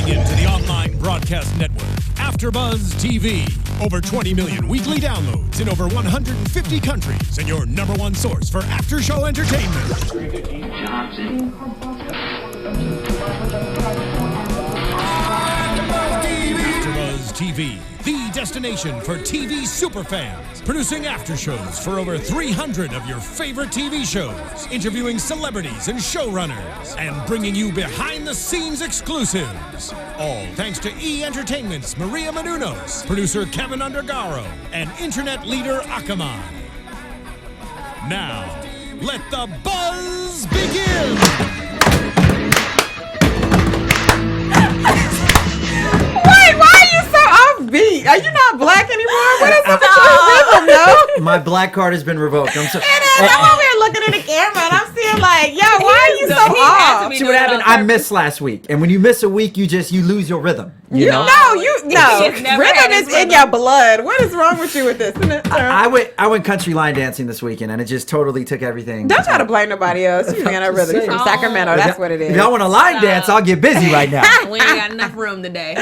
into the online broadcast network, AFTERBUZZ TV. Over 20 million weekly downloads in over 150 countries, and your #1 source for after-show entertainment. AFTERBUZZ TV, the destination for TV superfans, producing after-shows for over 300 of your favorite TV shows, interviewing celebrities and showrunners, and bringing you behind-the-scenes exclusives. All thanks to E! Entertainment's Maria Menounos, producer Kevin Undergaro, and internet leader Akamai. Now, let the buzz begin! Beat. Are you not black anymore? What is up with your rhythm, yo? My black card has been revoked. I'm so. I'm over here looking at the camera and I'm seeing like, yo, why are you so off? See what happened? I missed last week, and when you miss a week, you lose your rhythm. You know? Rhythm is in your blood. What is wrong with you with this? I went country line dancing this weekend, and it just totally took everything. Don't try to blame nobody else. You ran a rhythm. You're from Sacramento. That's what it is. If y'all want to line dance, I'll get busy right now. We ain't got enough room today.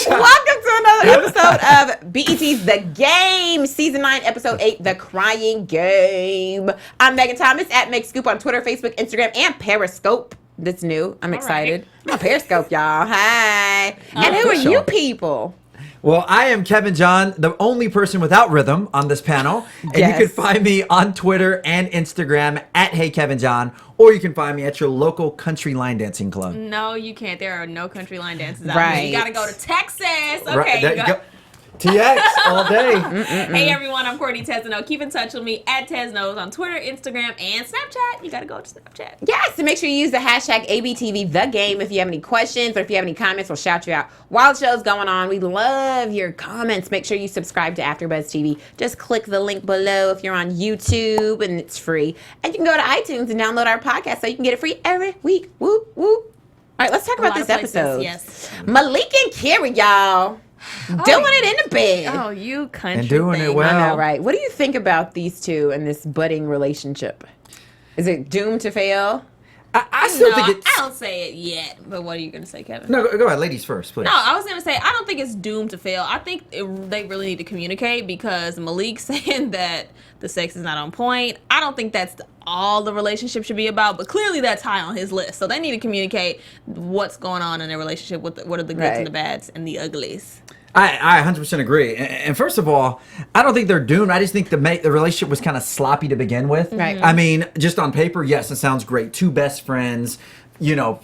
Welcome to another episode of BET's The Game, Season 9, Episode 8, The Crying Game. I'm Megan Thomas at Meg Scoop on Twitter, Facebook, Instagram, and Periscope. That's new. I'm excited. I'm on Periscope, y'all. Hi. And who are you people? Well, I am Kevin John, the only person without rhythm on this panel. And you can find me on Twitter and Instagram at HeyKevinJohn, or you can find me at your local country line dancing club. No, you can't. There are no country line dances out here. You got to go to Texas. Okay, right, you go. TX all day. Hey everyone, I'm Courtney Tezeno. Keep in touch with me at Teznos on Twitter, Instagram, and Snapchat. You gotta go to Snapchat. Yes, and make sure you use the hashtag ABTV The Game if you have any questions or if you have any comments, we'll shout you out while the show's going on. We love your comments. Make sure you subscribe to AfterBuzz TV. Just click the link below if you're on YouTube, and it's free. And you can go to iTunes and download our podcast so you can get it free every week. Woo, woo. All right, let's talk about this episode. Yes. Malik and Carrie, y'all. Doing it in the bed. Oh, you country and doing thing. it well. I know, right? What do you think about these two and this budding relationship? Is it doomed to fail? I still think it's... I don't say it yet, but what are you going to say, Kevin? No, go ahead. Ladies first, please. No, I was going to say, I don't think it's doomed to fail. I think they really need to communicate, because Malik saying that the sex is not on point, I don't think that's all the relationship should be about, but clearly that's high on his list. So they need to communicate what's going on in their relationship, what are the goods and the bads and the uglies. I 100% agree. And first of all, I don't think they're doomed. I just think the relationship was kind of sloppy to begin with. Right. I mean, just on paper, yes, it sounds great. Two best friends,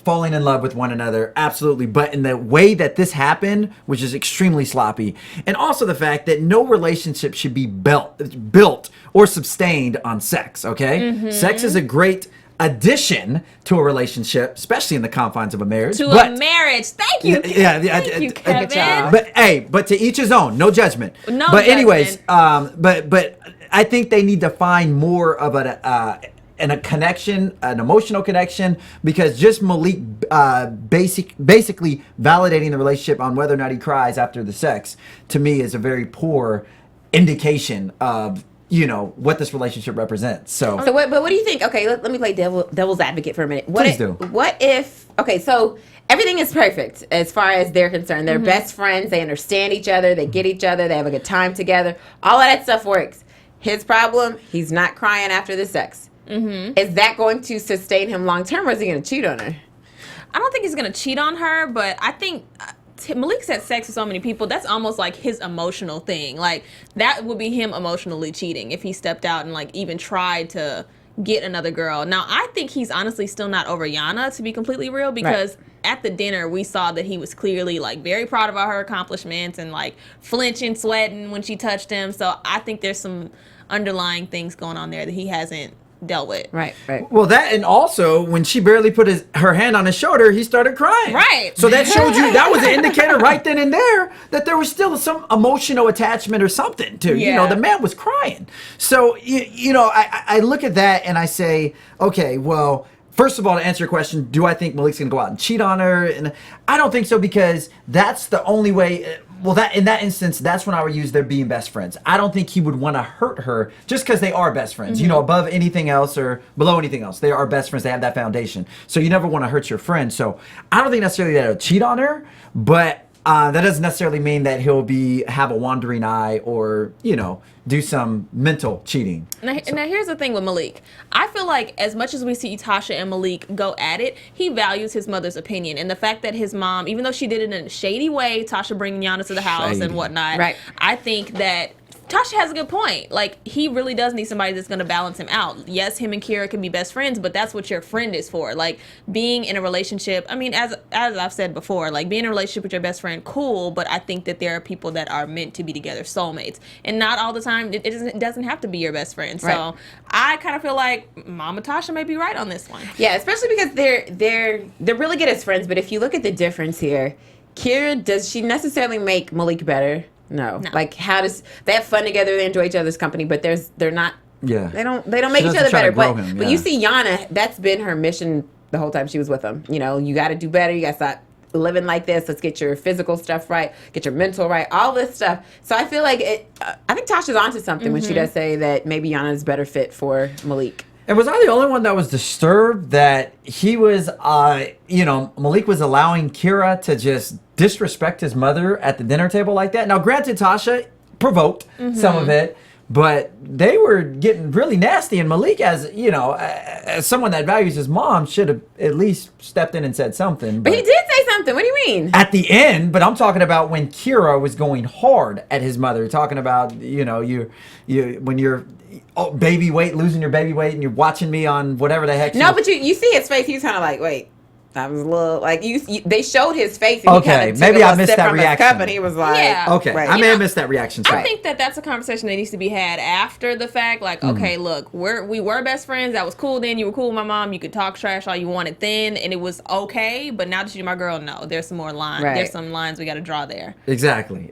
falling in love with one another. Absolutely. But in the way that this happened, which is extremely sloppy. And also the fact that no relationship should be built or sustained on sex, okay? Mm-hmm. Sex is a great addition to a relationship, especially in the confines of a marriage. A marriage. Thank you. Thank you, Kevin. But to each his own. No judgment. No but anyways, judgment. But I think they need to find more of a connection, an emotional connection, because just Malik basically validating the relationship on whether or not he cries after the sex, to me, is a very poor indication of what this relationship represents. So what do you think? Okay, let me play devil's advocate for a minute. Please do. What if, so everything is perfect as far as they're concerned. They're best friends. They understand each other. They get each other. They have a good time together. All of that stuff works. His problem, he's not crying after the sex. Mm-hmm. Is that going to sustain him long term, or is he going to cheat on her? I don't think he's going to cheat on her, but I think... Malik's had sex with so many people. That's almost like his emotional thing. Like, that would be him emotionally cheating if he stepped out and even tried to get another girl. Now, I think he's honestly still not over Yana, to be completely real, because at the dinner we saw that he was clearly very proud of her accomplishments and flinching, sweating when she touched him. So I think there's some underlying things going on there that he hasn't dealt with. Right. Well, that, and also when she barely put her hand on his shoulder, he started crying. Right. So that showed you, that was an indicator right then and there that there was still some emotional attachment or something to, the man was crying. So, I look at that and I say, okay, well, first of all, to answer your question, do I think Malik's going to go out and cheat on her? And I don't think so, because that's the only way. well, that in that instance, that's when I would use their being best friends. I don't think he would want to hurt her just because they are best friends. You know, above anything else or below anything else, they are best friends. They have that foundation. So you never want to hurt your friend. So I don't think necessarily that he'll cheat on her, but that doesn't necessarily mean that he'll have a wandering eye or, you know, do some mental cheating. Now here's the thing with Malik. I feel like as much as we see Tasha and Malik go at it, he values his mother's opinion. And the fact that his mom, even though she did it in a shady way, Tasha bringing Yana to the house and whatnot, right. I think that Tasha has a good point. Like, he really does need somebody that's going to balance him out. Yes, him and Kira can be best friends, but that's what your friend is for. Like, being in a relationship, I mean, as I've said before, like, being in a relationship with your best friend, cool, but I think that there are people that are meant to be together, soulmates. And not all the time, it doesn't have to be your best friend. So Right. I kind of feel like Mama Tasha may be right on this one. Yeah, especially because they're really good as friends, but if you look at the difference here, Kira, does she necessarily make Malik better? No. Like, how does they have fun together? They enjoy each other's company, but they're not. Yeah. They don't make each doesn't other try better. to grow But him, but yeah. you see, Yana, that's been her mission the whole time she was with him. You know, you got to do better. You got to stop living like this. Let's get your physical stuff right. Get your mental right. All this stuff. So I feel like I think Tasha's onto something when she does say that maybe Yana is better fit for Malik. And was I the only one that was disturbed that he was, you know, Malik was allowing Kira to just disrespect his mother at the dinner table like that? Now, granted, Tasha provoked some of it, but they were getting really nasty. And Malik, as you know, as someone that values his mom, should have at least stepped in and said something. But he did say something. What do you mean? At the end, but I'm talking about when Kira was going hard at his mother, talking about, you know, you when you're baby weight, losing your baby weight, and you're watching me on whatever the heck. No, but you see his face. He's kind of like, wait. That was a little like they showed his face. And Okay, he kind of maybe took a I little missed sip that from his reaction. cup and he was like, Yeah. Okay, right. I may have missed that reaction. So. I think that's a conversation that needs to be had after the fact. Like, okay, look, we were best friends. That was cool then. You were cool with my mom. You could talk trash all you wanted then, and it was okay. But now that you're my girl, no, there's some more lines. Right. There's some lines we got to draw there. Exactly.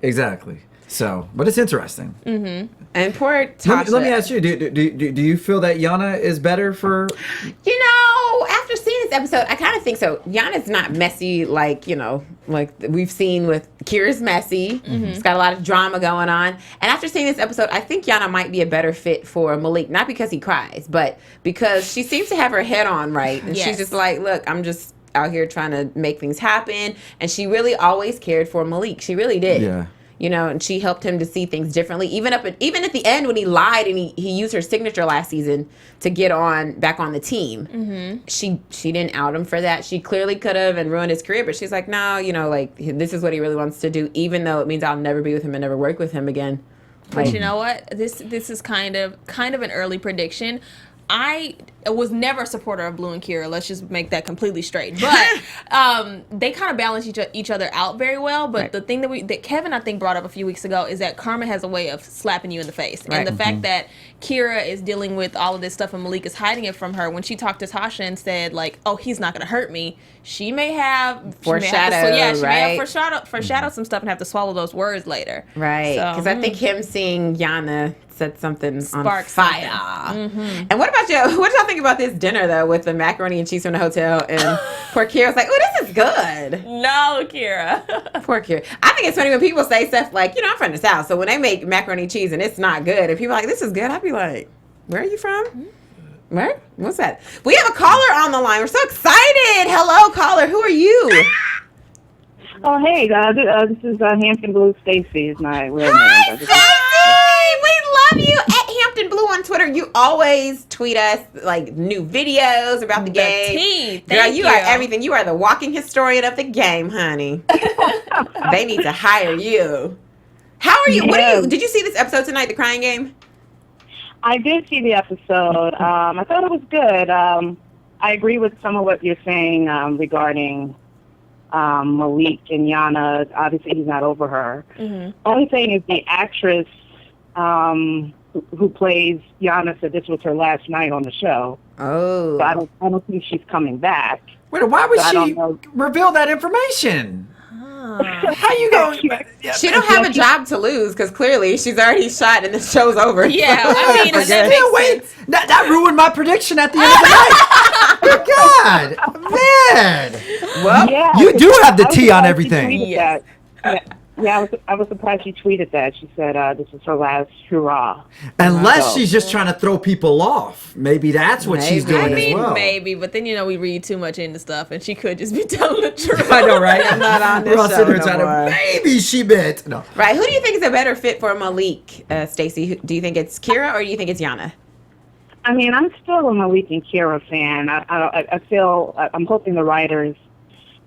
So, but it's interesting. And poor Tasha. Let me ask you: Do you feel that Yana is better for? You know, after seeing this episode, I kind of think so. Yana's not messy like, you know, like we've seen with Kira's messy. It's got a lot of drama going on. And after seeing this episode, I think Yana might be a better fit for Malik. Not because he cries, but because she seems to have her head on right. And she's just like, look, I'm just out here trying to make things happen. And she really always cared for Malik. She really did. Yeah. You know, and she helped him to see things differently. Even at the end when he lied and he used her signature last season to get back on the team. She didn't out him for that. She clearly could have and ruined his career, but she's like, no, you know, like this is what he really wants to do, even though it means I'll never be with him and never work with him again. But you know what? This is kind of an early prediction. I was never a supporter of Blue and Kira. Let's just make that completely straight. But they kind of balance each other out very well. But the thing that Kevin, I think, brought up a few weeks ago is that karma has a way of slapping you in the face. Right. And the fact that Kira is dealing with all of this stuff and Malik is hiding it from her, when she talked to Tasha and said, like, oh, he's not going to hurt me, she may have foreshadow some stuff and have to swallow those words later. Right. Because I think him seeing Yana set something on Spark fire. And what about you? What did y'all think about this dinner, though, with the macaroni and cheese from the hotel? And poor Kira's like, oh, this is good. No, Kira. Poor Kira. I think it's funny when people say stuff like, you know, I'm from the South, so when they make macaroni and cheese and it's not good, and people are like, this is good, I'd be like, where are you from? Where? What's that? We have a caller on the line. We're so excited. Hello, caller. Who are you? Oh, hey, this is Hampton Blue Stacy is my real name. Hi, Stacy! We love you at Hampton Blue on Twitter. You always tweet us like new videos about the game. tea. Girl, Thank you are everything. You are the walking historian of the game, honey. They need to hire you. How are you? Yeah. Did you see this episode tonight, The Crying Game? I did see the episode. I thought it was good. I agree with some of what you're saying regarding Malik and Yana. Obviously, he's not over her. Only thing is the actress who plays Yana said this was her last night on the show. Oh. So I don't think she's coming back. Wait, why would I she don't know. reveal that information? How you going? She don't have a job to lose because clearly she's already shot and the show's over. Yeah, I mean, that makes sense. That ruined my prediction at the end of the night. God, man. Well, You do have the I was tea on glad she everything. tweeted Yes. that. Yeah, I was surprised she tweeted that. She said this is her last hurrah. Unless she's just trying to throw people off. Maybe that's what she's doing I mean, as well. maybe, but then we read too much into stuff, and she could just be telling the truth. I know, right? I'm not on this We're all show sitting no there trying more. to, maybe she meant. No. Right. Who do you think is a better fit for Malik, Stacey? Do you think it's Kira or do you think it's Yana? I mean, I'm still a Malik and Kira fan. I feel I'm hoping the writers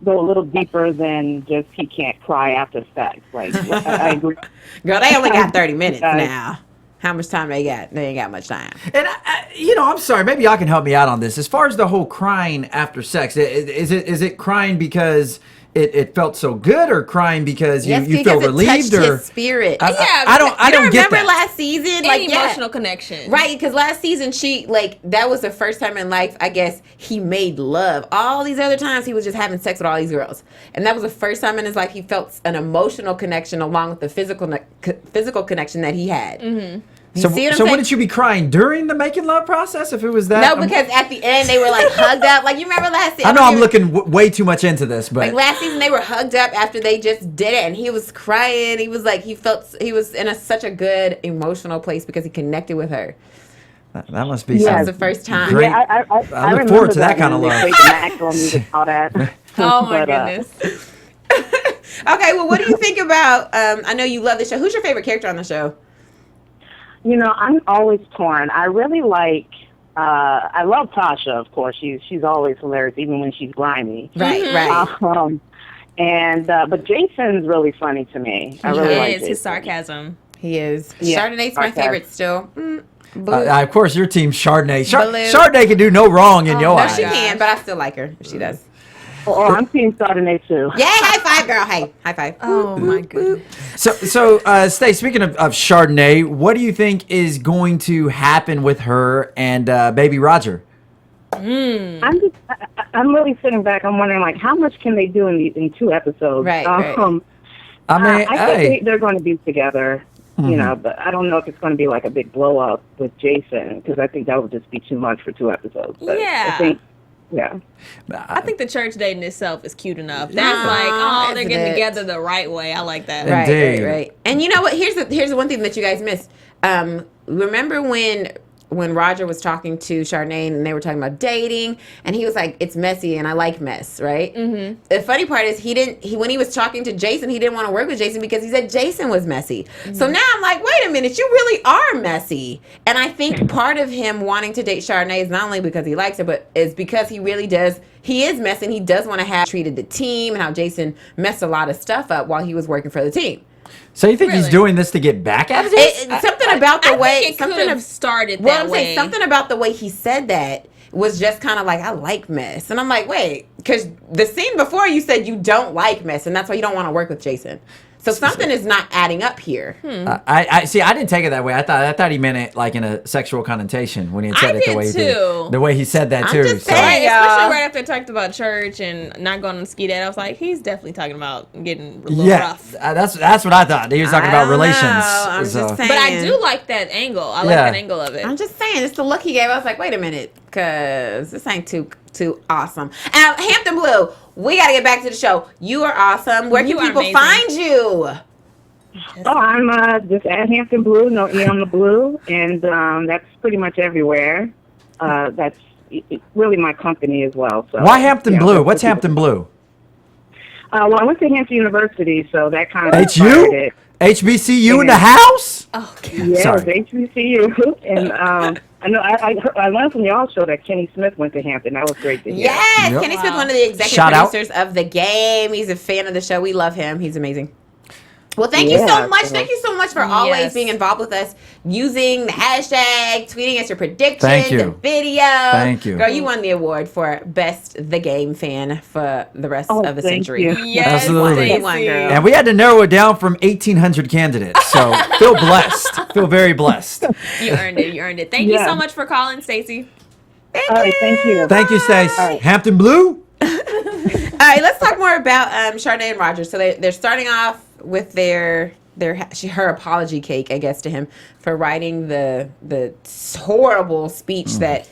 go a little deeper than just he can't cry after sex. Like I agree. Girl, they only got 30 minutes now. How much time they got? They ain't got much time. And I'm sorry. Maybe y'all can help me out on this. As far as the whole crying after sex, is it crying because it felt so good, or crying because you feel relieved, it touched or his spirit? I don't get remember that. last season, An emotional connection, right? Because last season that was the first time in life, I guess, he made love. All these other times he was just having sex with all these girls, and that was the first time in his life he felt an emotional connection along with the physical connection that he had. Mm-hmm. So wouldn't you be crying during the making love process if it was that? No, because at the end they were like hugged up. Like, you remember last season? I know I'm looking way too much into this, but like last season they were hugged up after they just did it, and he was crying. He was like, he was in such a good emotional place because he connected with her. that must be That was the first time. great. Yeah, I look forward to that kind of love. All that. Oh my But, goodness. Okay, well, what do you think about? I know you love the show. Who's your favorite character on the show? You know, I'm always torn. I really like. I love Tasha, of course. She's always hilarious, even when she's grimy. Right, right. But Jason's really funny to me. I really like Jason. His sarcasm. He is. Yeah, Chardonnay's my sarcasm. favorite still. Blue. Of course, your team's Chardonnay. Blue. Chardonnay can do no wrong in your No, eyes. she can, but I still like her if she does. Oh, I'm team Chardonnay too. Yeah, high five, girl. Hey, high five. Oh my goodness. So, Stay, speaking of Chardonnay, what do you think is going to happen with her and baby Roger? I'm really sitting back. I'm wondering, like, how much can they do in 2 episodes? Right, right. I mean, I think they're going to be together. You know, but I don't know if it's going to be like a big blow up with Jason, because I think that would just be too much for 2 episodes. But Yeah. I think, yeah. I think the church dating itself is cute enough. That's they're isn't getting it? together the right way. I like that. Right, Indeed. right. And you know what? Here's the one thing that you guys missed. Remember when Roger was talking to Chardonnay and they were talking about dating, and he was like, "It's messy and I like mess," right? Mm-hmm. The funny part is when he was talking to Jason, he didn't want to work with Jason because he said Jason was messy. Mm-hmm. So now I'm like, wait a minute, you really are messy. And I think part of him wanting to date Chardonnay is not only because he likes her, but is because he really does. He is messy, and he does want to have treated the team, and how Jason messed a lot of stuff up while he was working for the team. So you think he's Really? doing this to get back at us? Something about the I way think it could have started well, that I'm way. saying something about the way he said that was just kind of like, I like mess. And I'm like, wait, because the scene before you said you don't like mess, and that's why you don't want to work with Jason. So something is not adding up here. I see. I didn't take it that way. I thought he meant it like in a sexual connotation when he had said I it the did way he too. did. The way he said that I'm too. just So- saying. Right, y'all. especially right after I talked about church and not going on the ski date, I was like, he's definitely talking about getting a little Yeah, rough. that's what I thought. He was talking I about don't relations. know. I'm So- just saying. But I do like that angle. I like Yeah. that angle of it. I'm just saying, it's the look he gave. I was like, wait a minute, because this ain't too awesome. And Hampton Blue, we got to get back to the show. You are awesome. Where You can are people amazing. find you? Oh, I'm just at Hampton Blue, no E on the blue, and that's pretty much everywhere. That's really my company as well. So Why Hampton yeah, Blue? that's What's what Hampton Blue? Well, I went to Hampton University, so that kind of HU? inspired it. HBCU in the Yeah. house? Oh, God. Yes, Sorry. HBCU, and I know I learned from y'all show that Kenny Smith went to Hampton. That was great to hear. Yes, Yep. Kenny Smith, one of the executive Shout out. producers of the game. He's a fan of the show. We love him. He's amazing. Well, thank you so Yeah, much. so- Thank you so much for always Yes. being involved with us, using the hashtag, tweeting us your predictions, Thank you. and video. Thank you. Girl, you won the award for Best The Game fan for the rest Oh, of the thank century. you. Yes, Absolutely. You won, girl. And we had to narrow it down from 1,800 candidates. So feel blessed. Feel very blessed. You earned it. You earned it. Thank you Yeah. so much for calling, Stacey. All right, thank you. Thank you, Stace. All right. Hampton Blue? All right, let's talk more about Chardonnay and Roger. So they're starting off with her apology cake, I guess, to him for writing the horrible speech that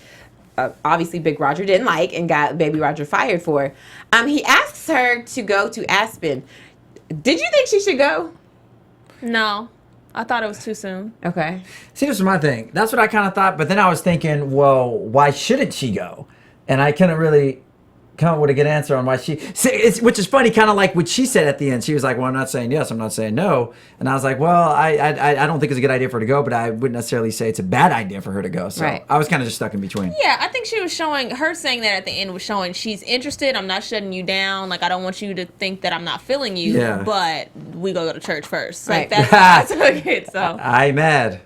obviously Big Roger didn't like and got Baby Roger fired for. He asks her to go to Aspen. Did you think she should go? No, I thought it was too soon. Okay. See, this is my thing. That's what I kind of thought. But then I was thinking, well, why shouldn't she go? And I couldn't really come up with a good answer on why she. See, which is funny, kind of like what she said at the end. She was like, "Well, I'm not saying yes. I'm not saying no." And I was like, "Well, I don't think it's a good idea for her to go, but I wouldn't necessarily say it's a bad idea for her to go." So Right. I was kind of just stuck in between. Yeah, I think she was showing, her saying that at the end was showing she's interested. I'm not shutting you down. Like, I don't want you to think that I'm not feeling you, Yeah. but we go to church first. Right. Like, that's what I took it, so. I'm mad.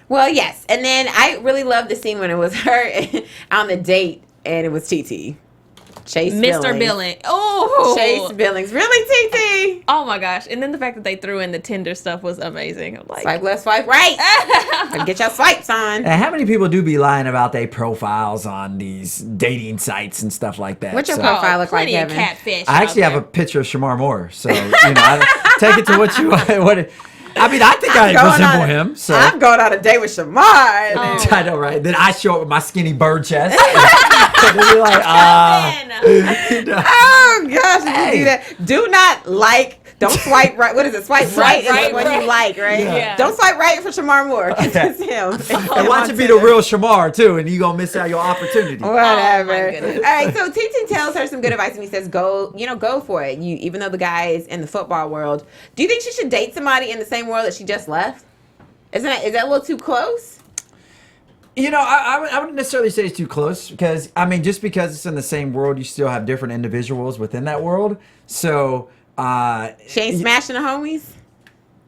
Well, yes. And then I really loved the scene when it was her on the date and it was TT. Chase Mr. Billings. Billings. Oh! Chase Billings. Really, TT? Oh my gosh. And then the fact that they threw in the Tinder stuff was amazing. I'm like, Swipe left, swipe right. Better get your swipes on. And how many people do be lying about their profiles on these dating sites and stuff like that? What's your So- profile look like, plenty of Kevin? catfish. I actually out have a there. picture of Shamar Moore, so take it to what you what. I mean, I think I resemble him. So I'm going on a date with Shamar. Oh. I know, right? Then I show up with my skinny bird chest. And then you're like, Oh gosh, did you Hey. do that? Do not like. Don't swipe right. What is it? Swipe right is right, the one right. you like, right? Yeah. Don't swipe right for Shamar Moore. 'Cause it's him. and watch it be the real Shamar too, and you gonna miss out your opportunity. Whatever. Oh, my goodness. All right, so TT tells her some good advice, and he says, "Go, go for it. You, even though the guy is in the football world, do you think she should date somebody in the same world that she just left? Is that a little too close? You know, I wouldn't necessarily say it's too close because I mean, just because it's in the same world, you still have different individuals within that world. So. She ain't smashing the homies.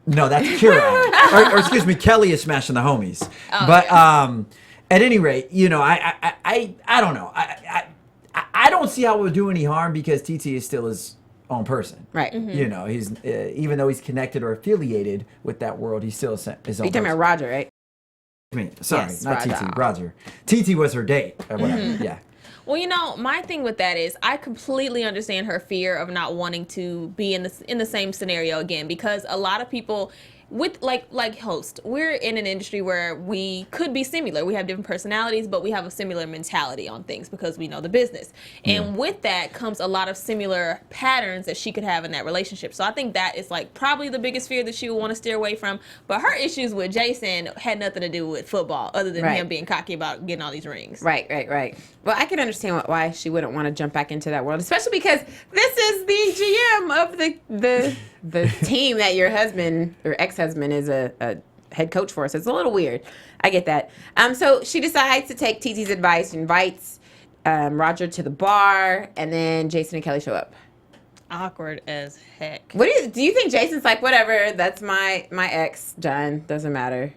No, that's Kira. or excuse me, Kelly is smashing the homies. Oh, but at any rate, you know, I don't know. I don't see how it would do any harm because TT is still his own person. Right. You know, he's even though he's connected or affiliated with that world, he's still his own You're talking person. about Roger, right? Sorry, Yes, not Roger. TT. Roger. TT was her date or whatever. Yeah. Well, you know, my thing with that is I completely understand her fear of not wanting to be in the same scenario again, because a lot of people with like host, we're in an industry where we could be similar. We have different personalities, but we have a similar mentality on things because we know the business. And with that comes a lot of similar patterns that she could have in that relationship. So I think that is like probably the biggest fear that she would want to steer away from. But her issues with Jason had nothing to do with football other than Right. him being cocky about getting all these rings. Right. Well, I can understand why she wouldn't want to jump back into that world, especially because this is the GM of the team that your husband or ex-husband is a head coach for. So it's a little weird. I get that. So she decides to take TT's advice, invites Roger to the bar, and then Jason and Kelly show up. Awkward as heck. What do you think? Jason's like, whatever. That's my ex. Done. Doesn't matter.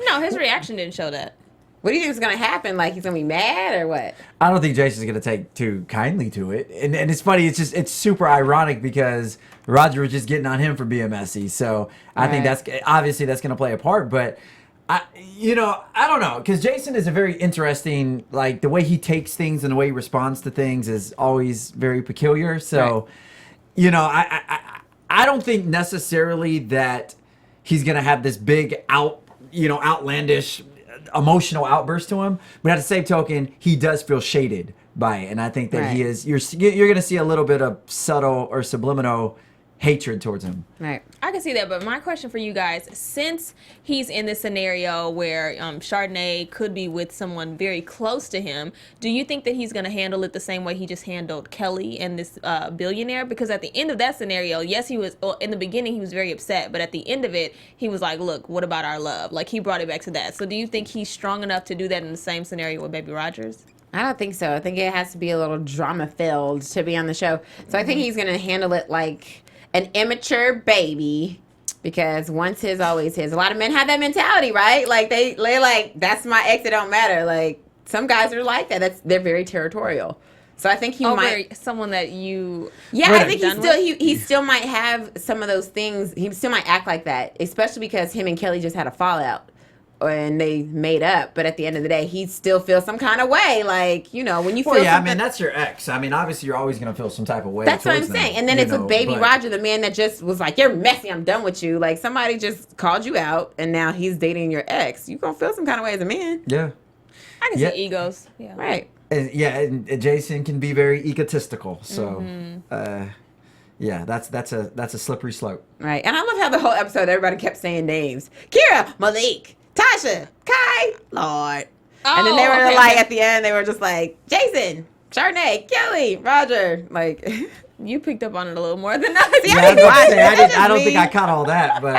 No, his reaction didn't show that. What do you think is gonna happen? Like he's gonna be mad or what? I don't think Jason's gonna take too kindly to it, and it's funny. It's super ironic because Roger was just getting on him for being messy. So I think Right. that's obviously that's gonna play a part. But I don't know, because Jason is a very interesting. Like the way he takes things and the way he responds to things is always very peculiar. So, I don't think necessarily that he's gonna have this big outlandish emotional outburst to him, but at the same token, he does feel shaded by it, and I think that he Right. is. You're going to see a little bit of subtle or subliminal hatred towards him. Right. I can see that, but my question for you guys, since he's in this scenario where Chardonnay could be with someone very close to him, do you think that he's going to handle it the same way he just handled Kelly and this billionaire? Because at the end of that scenario, yes, in the beginning he was very upset, but at the end of it, he was like, look, what about our love? Like, he brought it back to that. So do you think he's strong enough to do that in the same scenario with Baby Rogers? I don't think so. I think it has to be a little drama-filled to be on the show. So I think he's going to handle it like an immature baby, because once his, always his. A lot of men have that mentality, right? Like they're like, that's my ex, it don't matter. Like some guys are like that. They're very territorial. So I think he might someone that you I think done he still might have some of those things. He still might act like that, especially because him and Kelly just had a fallout and they made up. But at the end of the day, he still feels some kind of way. Like, when you feel Well, yeah, I something- mean that's your ex. I mean, obviously you're always going to feel some type of way. That's what I'm towards them, saying. And then it's with Baby but- Roger, the man that just was like, you're messy, I'm done with you. Like, somebody just called you out, and now he's dating your ex. You're going to feel some kind of way as a man. Yeah. I can Yeah. see egos. Yeah. Right. And Jason can be very egotistical. So, Yeah, that's a slippery slope. Right. And I love how the whole episode everybody kept saying names. Kira, Malik, Tasha, Kai, Lord. And then they were at the end, they were just like, Jason, Chardonnay, Kelly, Roger. Like, you picked up on it a little more than us. I don't think I caught all that, but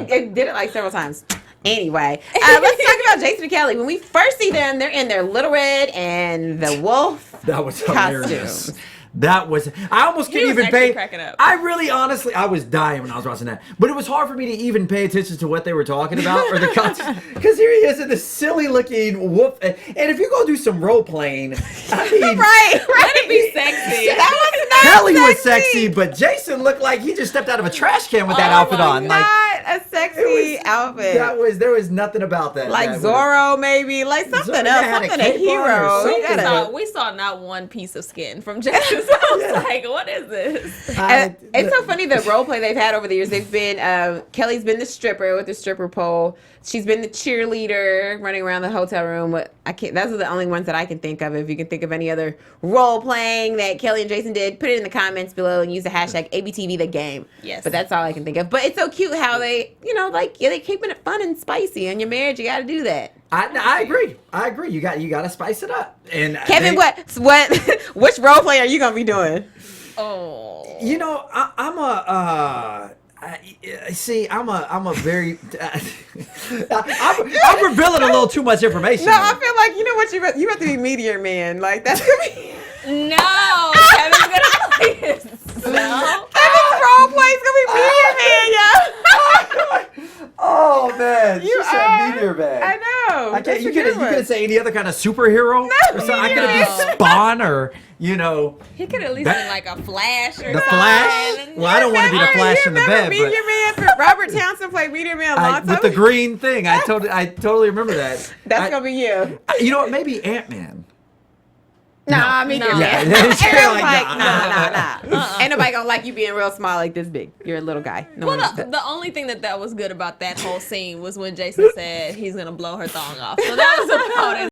they did it like several times. Anyway, let's talk about Jason and Kelly. When we first see them, they're in their Little Red and the wolf that was hilarious. costumes. That was, I almost couldn't even pay. Cracking up. I really, honestly, I was dying when I was watching that. But it was hard for me to even pay attention to what they were talking about or the content. Because here he is in this silly looking wolf. And if you're going to do some role playing, I mean. right. Let it be sexy. That was not Kelly sexy. was sexy, but Jason looked like he just stepped out of a trash can with that outfit on. Not Like, a sexy outfit. there was nothing about that. Like that Zorro, maybe. Like something Zorro else. had a Something a cape on or hero. something. We saw not one piece of skin from Jason. So I was like, what is this? And it's so funny the role play they've had over the years. They've been Kelly's been the stripper with the stripper pole. She's been the cheerleader running around the hotel room. Those are the only ones that I can think of. If you can think of any other role playing that Kelly and Jason did, put it in the comments below and use the hashtag ABTV the game. Yes. But that's all I can think of. But it's so cute how they, they keeping it fun and spicy. In your marriage, you got to do that. I agree. You got to spice it up. And Kevin, which role play are you gonna be doing? Oh. I'm a very. I'm revealing a little too much information. No, I feel like you have to be meteor man. Like that's gonna be. No, Kevin's gonna play his. No. Kevin's role play is gonna be meteor man, yo. Oh man, You said are. meteor man. I know. I can't. You couldn't say any other kind of superhero. No, or something. I could have been Spawn or He could at least been like a Flash or the Flash. Well, I don't want to be the Flash in the bed, Meteor but Man. Robert Townsend played Meteor Man a long time with the ago. green thing. I totally remember that. That's gonna be you. You know what? Maybe Ant-Man. Nah, Meteor No. Man. Yeah, Everyone's like, like, nah. Ain't nobody gonna like you being real small like this big. You're a little guy. No Well, one the only thing that was good about that whole scene was when Jason said he's gonna blow her thong off. So that was about it.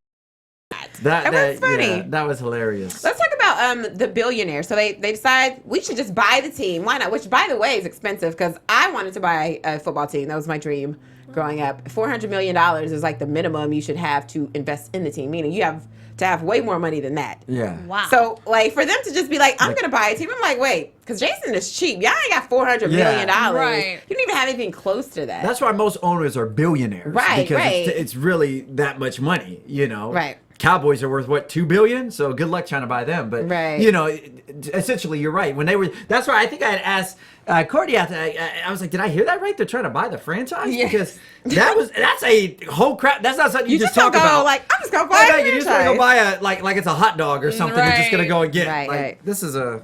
That was funny. Yeah, that was hilarious. Let's talk about the billionaire. So they decide we should just buy the team. Why not? Which, by the way, is expensive because I wanted to buy a football team. That was my dream growing up. $400 million is like the minimum you should have to invest in the team. Meaning you have to have way more money than that. Yeah. Wow. So like for them to just be like, I'm gonna buy a team. I'm like, wait, because Jason is cheap. Y'all ain't got $400 million. Right. You don't even have anything close to that. That's why most owners are billionaires. Right, Because right. it's really that much money, Right. Cowboys are worth what, $2 billion? So good luck trying to buy them. But Right. essentially you're right. When they were, that's why I think I had asked Courtney. I was like, did I hear that right? They're trying to buy the franchise Yes. because that's a whole crap. That's not something you just don't talk go about. like, I'm just gonna buy a You just want to franchise. go buy a like it's a hot dog or something. You're just gonna go and get. Right, like, right. This is a.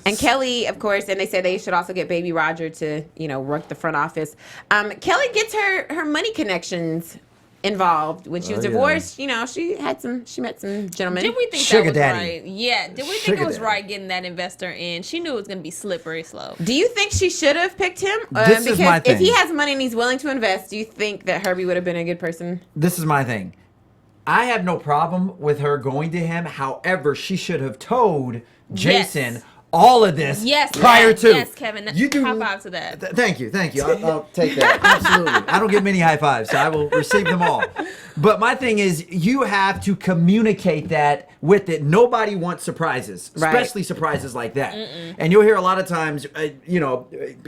And Kelly, of course, and they said they should also get baby Roger to, work the front office. Kelly gets her money connections involved. When she was yeah. divorced, she met some gentlemen. Did we think Sugar that was daddy. right? Yeah. Did we think Sugar it was daddy. right getting that investor in? She knew it was going to be slippery slope. Do you think she should have picked him? This is because my if he thing. has money and he's willing to invest, do you think that Herbie would have been a good person? This is my thing. I have no problem with her going to him. However, she should have told Jason Yes. all of this Yes. prior to. Yes, Kevin. You do. High five to that. Thank you. I'll take that. Absolutely. I don't get many high fives, so I will receive them all. But my thing is, you have to communicate that with it. Nobody wants surprises, Right. especially surprises like that. And you'll hear a lot of times,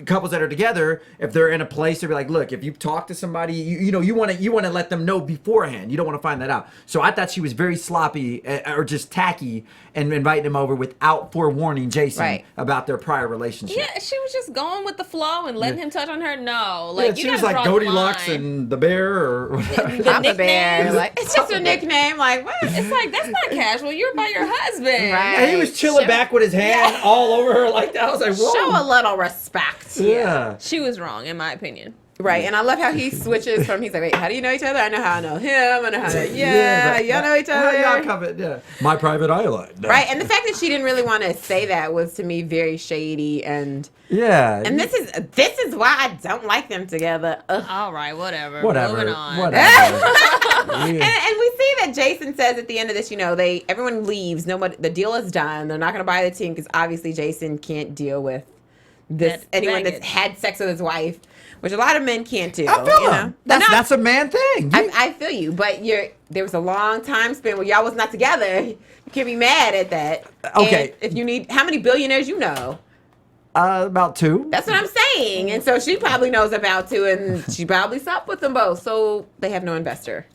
couples that are together, if they're in a place, they'll be like, "Look, if you talk to somebody, you want to let them know beforehand. You don't want to find that out." So I thought she was very sloppy or just tacky and inviting him over without forewarning Jason Right. about their prior relationship. Yeah, she was just going with the flow and letting him touch on her. No, Yeah, like she you was gotta like draw the Goldilocks line. and the bear or whatever. The Papa Bear. nicknames. Like, it's just a nickname. Like, what? It's like that's not casual. You're by your husband. Right. And he was chilling back with his hand all over her like that. I was like, whoa. Show a little respect. Yeah. She was wrong, in my opinion. Right, and I love how he switches from, he's like, wait, how do you know each other? I know how I know him. I know how to, y'all know each other. Y'all covered, yeah. My private island. No. Right, and the fact that she didn't really want to say that was to me very shady, and Yeah. this is why I don't like them together. Ugh. All right, whatever. Whatever. Moving on. Whatever. And we see that Jason says at the end of this, everyone leaves. Nobody, the deal is done. They're not going to buy the team because obviously Jason can't deal with anyone that's had sex with his wife, which a lot of men can't do. I feel him. That's a man thing. I feel you, but there was a long time span where y'all was not together. You can't be mad at that. Okay. And if you need, how many billionaires you know? About 2. That's what I'm saying. And so she probably knows about 2, and she probably slept with them both. So they have no investor.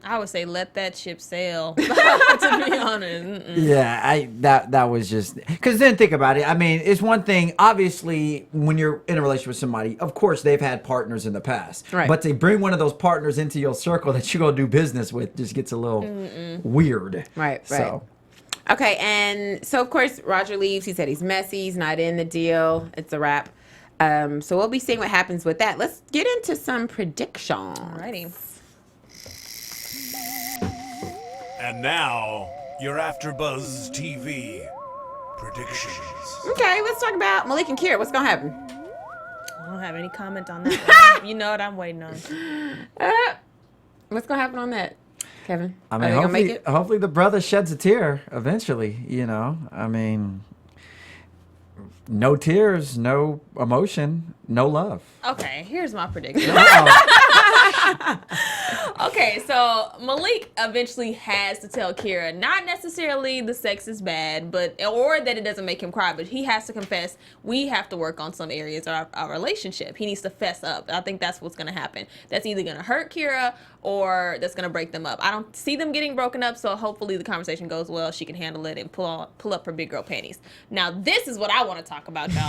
I would say let that ship sail. To be honest. Yeah, that was just because then think about it. I mean, it's one thing. Obviously, when you're in a relationship with somebody, of course they've had partners in the past. Right. But to bring one of those partners into your circle that you're gonna do business with just gets a little weird. Right. So. Okay, and so of course Roger leaves. He said he's messy. He's not in the deal. It's a wrap. So we'll be seeing what happens with that. Let's get into some predictions. Alrighty. And now, your AfterBuzz TV predictions. Okay, let's talk about Malik and Kira. What's gonna happen? I don't have any comment on that. You know what I'm waiting on. What's gonna happen on that, Kevin? I Are mean, they gonna make it? hopefully the brother sheds a tear eventually. You know, I mean, no tears, no emotion, no love. Okay, here's my prediction. Uh-oh. Okay, so Malik eventually has to tell Kira, not necessarily the sex is bad, or that it doesn't make him cry, but he has to confess we have to work on some areas of our relationship. He needs to fess up. I think that's what's going to happen. That's either going to hurt Kira or that's going to break them up. I don't see them getting broken up, so hopefully the conversation goes well. She can handle it and pull up her big girl panties. Now, this is what I want to talk about, y'all.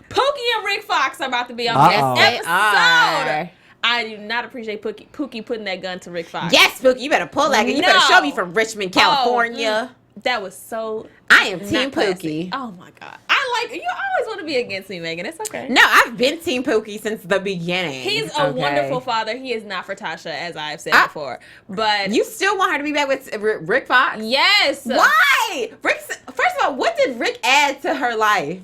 Pookie and Rick Fox are about to be on this They episode. are. I do not appreciate Pookie putting that gun to Rick Fox. Yes, Pookie, you better pull that. You better show me from Richmond, California. That was so. I am Team not classy. Pookie. Oh my God. I like you. Always want to be against me, Megan. It's okay. No, I've been Team Pookie since the beginning. He's a wonderful father. He is not for Tasha, as I've said before. But you still want her to be back with Rick Fox? yes. Why? First of all, what did Rick add to her life?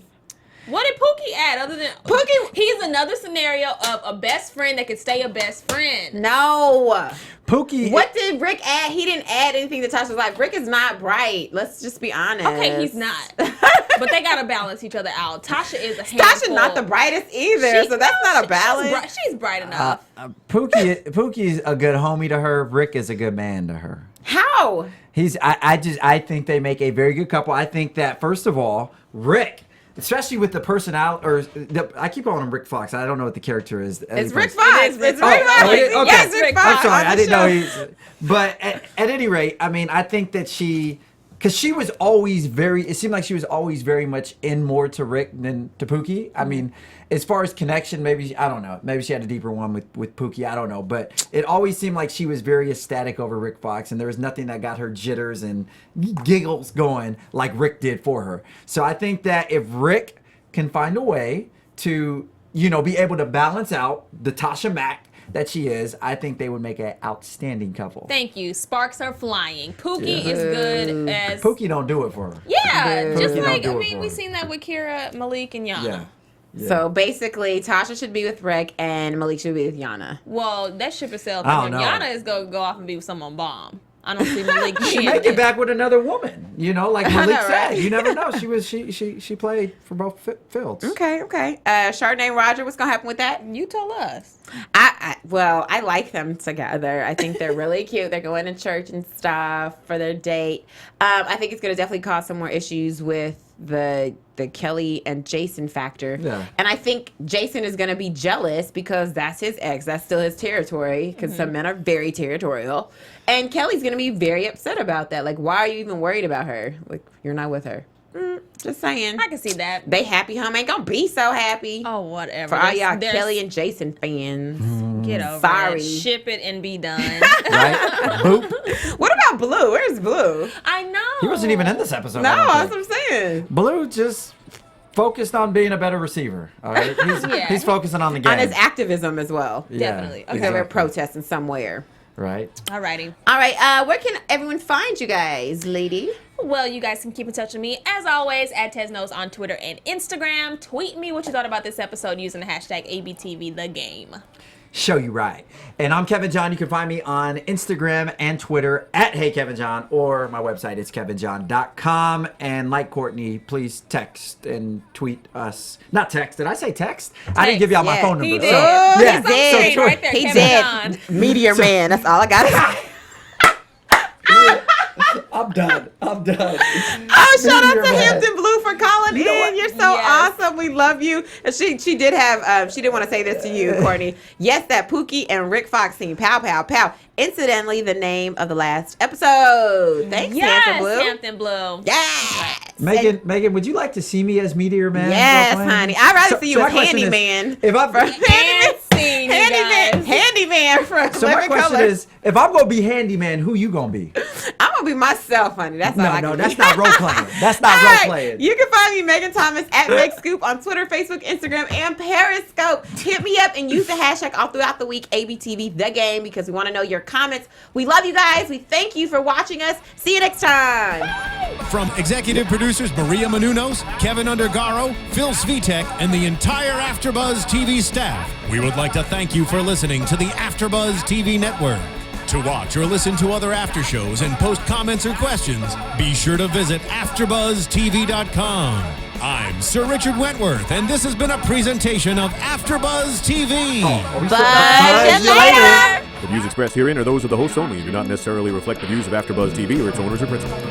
What did Pookie add other than Pookie? He's another scenario of a best friend that could stay a best friend. No. Pookie. What did Rick add? He didn't add anything to Tasha's life. Rick is not bright. Let's just be honest. Okay, he's not. But they gotta balance each other out. Tasha is a handful. Tasha's not the brightest either, so that's not a balance. She's bright enough. Pookie's a good homie to her. Rick is a good man to her. How? I think they make a very good couple. I think that first of all, Rick, especially with the personality, I keep calling him Rick Fox. I don't know what the character is. It's Rick Fox. It's Rick Fox. Okay. Yes, Rick Fox. I'm sorry, I didn't know he. But at any rate, I mean, I think that because she was always it seemed like she was always very much in more to Rick than to Pookie. I mean, as far as connection, maybe, I don't know. Maybe she had a deeper one with Pookie. I don't know. But it always seemed like she was very ecstatic over Rick Fox, and there was nothing that got her jitters and giggles going like Rick did for her. So I think that if Rick can find a way to, be able to balance out the Tasha Mack that she is, I think they would make an outstanding couple. Thank you. Sparks are flying. Pookie is good as Pookie don't do it for her. Yeah, just Pookie like don't do it for we her. seen that with Kira, Malik, and Yana. Yeah. So basically, Tasha should be with Rick and Malik should be with Yana. Well, that ship is sailed. I don't know. Yana is gonna go off and be with someone bomb. I don't see Malik She being may get back with another woman, like I Malik know, said. right? You never know. She played for both fields. Okay. Chardonnay and Roger, what's gonna happen with that? You tell us. I like them together. I think they're really cute. They're going to church and stuff for their date. I think it's gonna definitely cause some more issues with the Kelly and Jason factor. Yeah. And I think Jason is going to be jealous because that's his ex. That's still his territory because some men are very territorial. And Kelly's going to be very upset about that. Like, why are you even worried about her? Like, you're not with her. Just saying. I can see that. They happy home ain't going to be so happy. Oh, whatever. For all y'all Kelly and Jason fans. Get over Sorry. it. Ship it and be done. Right? Boop. What about Blue? Where's Blue? I know. He wasn't even in this episode. No, I don't that's think. what I'm saying. Blue just focused on being a better receiver. All right, he's focusing on the game. On his activism as well. Yeah, Definitely. Okay. Because they're protesting somewhere. Right. Alrighty. All right, where can everyone find you guys, lady? Well, you guys can keep in touch with me, as always, at Teznos on Twitter and Instagram. Tweet me what you thought about this episode using the hashtag ABTVTheGame. show you right. And I'm Kevin John. You can find me on Instagram and Twitter at HeyKevinJohn, or my website is kevinjohn.com. And like Courtney, please text and tweet us. Not text. Did I say text? I didn't give y'all my phone number. He did. So, Oh, yeah. he did. So, Right there, He Kevin did. John. Meteor Man. That's all I got to say. I'm done. Oh, shout out Meteor to Man. Hampton Blue for calling You know in. what? You're so Yes. awesome. We love you. And she did have she did want to say this to you, Courtney. Yes, that Pookie and Rick Fox scene. Pow, pow, pow. Incidentally, the name of the last episode. Thanks, Yes, Hampton Blue. Hampton Blue. Yes. Megan, would you like to see me as Meteor Man? Yes, girlfriend? honey. I'd rather see you my as question is, Handyman. If I'm Dancing, you guys. Handyman from So my Living question Color. is, if I'm gonna be handyman, who you gonna be? I'm gonna be myself, honey. That's all I No, can that's be. not role playing. That's not All role right. playing. You can find me, Megan Thomas, at Meg Scoop on Twitter, Facebook, Instagram, and Periscope. Hit me up and use the hashtag all throughout the week, ABTV The Game, because we want to know your comments. We love you guys. We thank you for watching us. See you next time. From executive producers Maria Menounos, Kevin Undergaro, Phil Svitek, and the entire AfterBuzz TV staff, we would like to thank you for listening to the AfterBuzz TV network. To watch or listen to other after shows and post comments or questions, be sure to visit AfterBuzzTV.com. I'm Sir Richard Wentworth, and this has been a presentation of AfterBuzz TV. Buzz you later. The views expressed herein are those of the hosts only and do not necessarily reflect the views of AfterBuzz TV or its owners or principals.